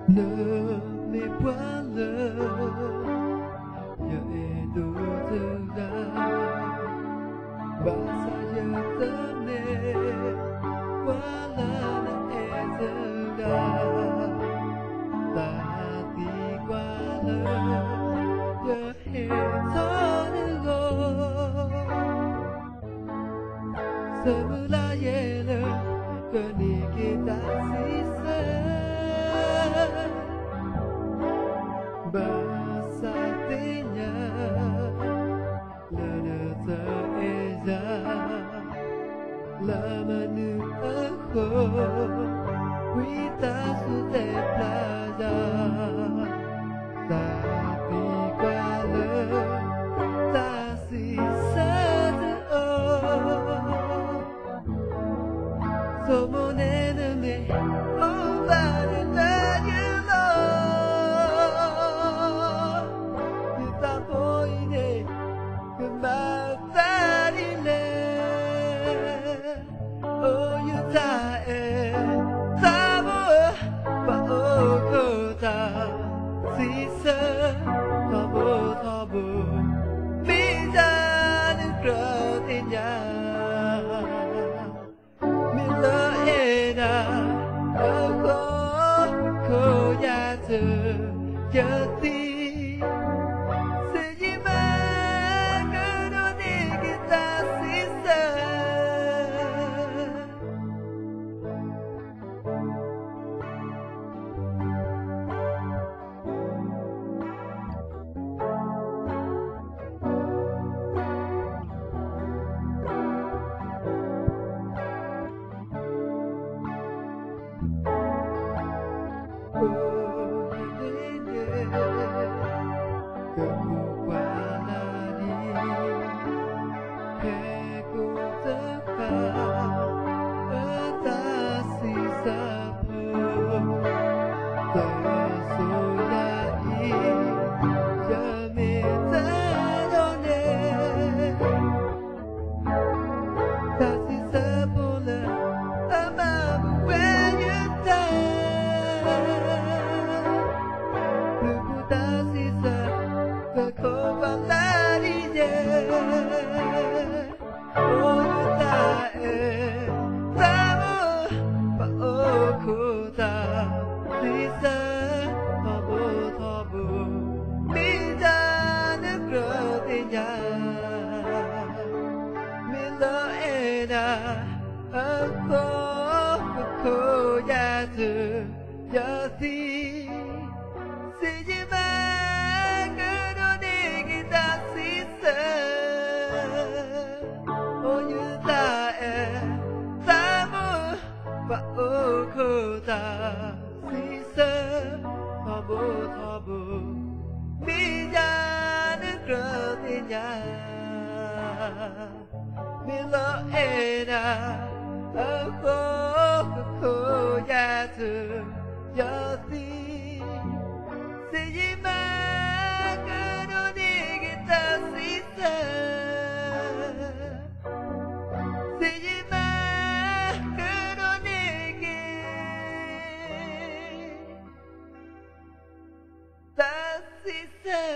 Ne me voilà, ya itu sudah bahasa yang tenek, wala na sudah tadi wala ya itu semula yela kini kita sisa bahasa tinya lana seeza lama nu aku kita sudah belajar tapi kalau tak sisa so mon ennemi, on va le tagliare. Tu t'as poignée, que ma farine. Oh, you die, tamo, pa okota, si se, tabo, mi dan krotinya. Aku jatuh jati sejimat kedua kita sisa Aku jatuh jati sejimat kedua kita sisa oh you tak tamu pa aku tak sisa tabu bijan krotinya bila aku jatuh jati sejimat kedua kita sisa sejimat kedua kita sisa